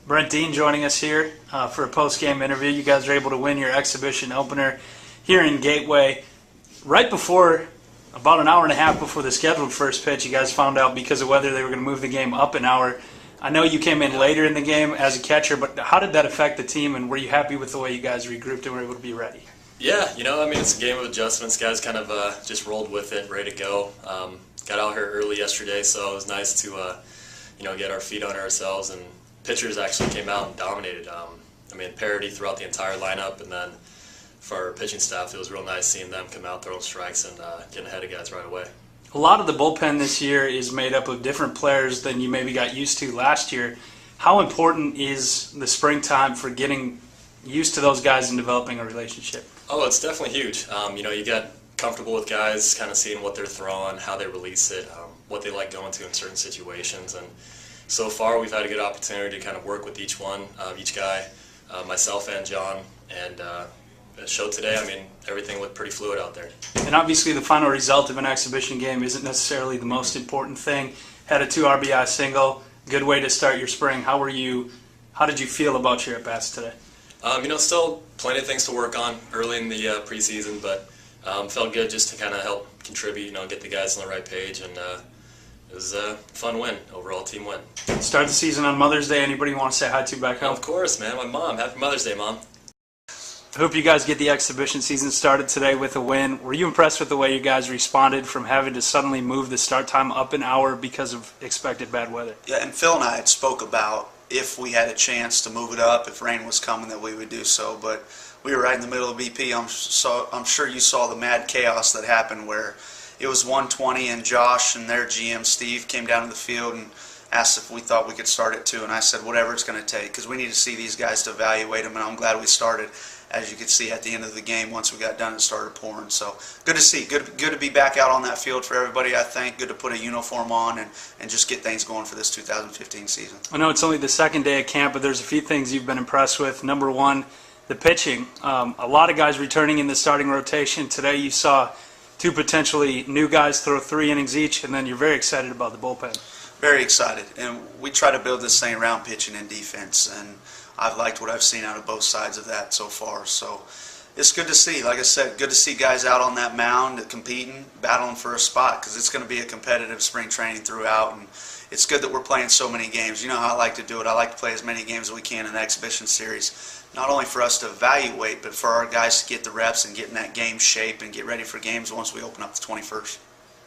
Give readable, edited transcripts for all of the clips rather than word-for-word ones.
Brent Dean joining us here for a post-game interview. You guys were able to win your exhibition opener here in Gateway. Right before, about an hour and a half before the scheduled first pitch, you guys found out because of weather they were going to move the game up an hour. I know you came in later in the game as a catcher, but how did that affect the team, and were you happy with the way you guys regrouped and were able to be ready? Yeah, it's a game of adjustments. Guys kind of just rolled with it, ready to go. Got out here early yesterday, so it was nice to get our feet on ourselves, and pitchers actually came out and dominated. Parity throughout the entire lineup, and then for our pitching staff, it was real nice seeing them come out, throwing strikes, and getting ahead of guys right away. A lot of the bullpen this year is made up of different players than you maybe got used to last year. How important is the springtime for getting used to those guys and developing a relationship? Oh, it's definitely huge. You get comfortable with guys, kind of seeing what they're throwing, how they release it, what they like going to in certain situations, and so far we've had a good opportunity to kind of work with each guy, myself and John, and the show today, everything looked pretty fluid out there. And obviously the final result of an exhibition game isn't necessarily the most important thing. Had a 2 RBI single, good way to start your spring. How did you feel about your at-bats today? Still plenty of things to work on early in the preseason, but felt good just to kind of help contribute, get the guys on the right page, and it was a fun win, overall team win. Start the season on Mother's Day. Anybody you want to say hi to back home? Of course, man. My mom. Happy Mother's Day, Mom. I hope you guys get the exhibition season started today with a win. Were you impressed with the way you guys responded from having to suddenly move the start time up an hour because of expected bad weather? Yeah, and Phil and I had spoke about if we had a chance to move it up, if rain was coming, that we would do so. But we were right in the middle of BP. I'm sure you saw the mad chaos that happened where it was 1:20 and Josh and their GM Steve came down to the field and asked if we thought we could start at 2, and I said whatever it's going to take, because we need to see these guys to evaluate them, and I'm glad we started. As you could see at the end of the game, once we got done, it started pouring. So good to see. Good to be back out on that field for everybody, I think. Good to put a uniform on and just get things going for this 2015 season. I know it's only the second day of camp, but there's a few things you've been impressed with. Number one, the pitching. A lot of guys returning in the starting rotation. Today you saw 2 potentially new guys throw 3 innings each, and then you're very excited about the bullpen. Very excited. And we try to build this thing around pitching and defense, and I've liked what I've seen out of both sides of that so far. So it's good to see. Like I said, good to see guys out on that mound competing, battling for a spot, because it's going to be a competitive spring training throughout. And it's good that we're playing so many games. You know how I like to do it. I like to play as many games as we can in the exhibition series, not only for us to evaluate, but for our guys to get the reps and get in that game shape and get ready for games once we open up the 21st.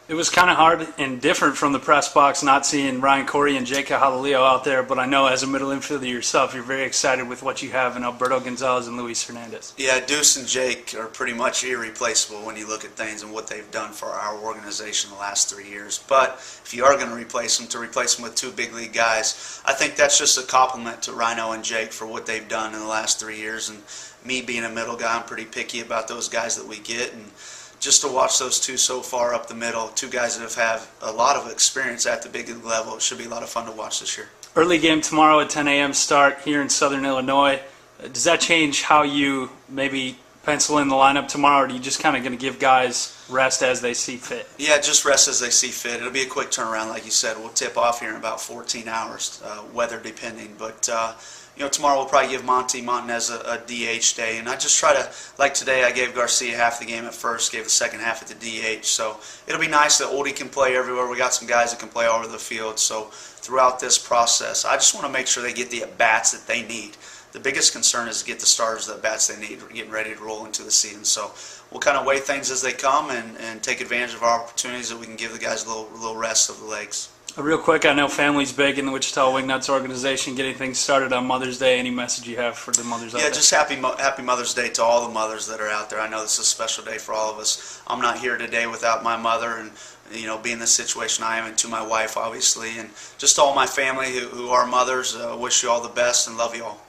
It was kind of hard and different from the press box not seeing Ryan Corey and Jake Cajalillo out there, but I know as a middle infielder yourself, you're very excited with what you have in Alberto Gonzalez and Luis Hernandez. Yeah, Deuce and Jake are pretty much irreplaceable when you look at things and what they've done for our organization the last 3 years. But if you are going to replace them with 2 big league guys, I think that's just a compliment to Rhino and Jake for what they've done in the last 3 years. And me being a middle guy, I'm pretty picky about those guys that we get. And just to watch those 2 so far up the middle, 2 guys that have had a lot of experience at the big league level, it should be a lot of fun to watch this year. Early game tomorrow at 10 a.m. start here in Southern Illinois. Does that change how you maybe pencil in the lineup tomorrow, or are you just kind of going to give guys rest as they see fit? Yeah, just rest as they see fit. It'll be a quick turnaround, like you said. We'll tip off here in about 14 hours, weather depending. But tomorrow we'll probably give Monty Montanez a DH day, and I just try to, like today, I gave Garcia half the game at first, gave the second half at the DH. So it'll be nice that Oldie can play everywhere. We got some guys that can play all over the field. So throughout this process, I just want to make sure they get the at-bats that they need. The biggest concern is to get the starters the at-bats they need, getting ready to roll into the season. So we'll kind of weigh things as they come and take advantage of our opportunities that we can give the guys a little rest of the legs. Real quick, I know family's big in the Wichita Wingnuts organization, getting things started on Mother's Day. Any message you have for the mothers out there? Yeah, just happy Mother's Day to all the mothers that are out there. I know this is a special day for all of us. I'm not here today without my mother, and being in the situation I am, and to my wife, obviously, and just all my family who are mothers. Wish you all the best and love you all.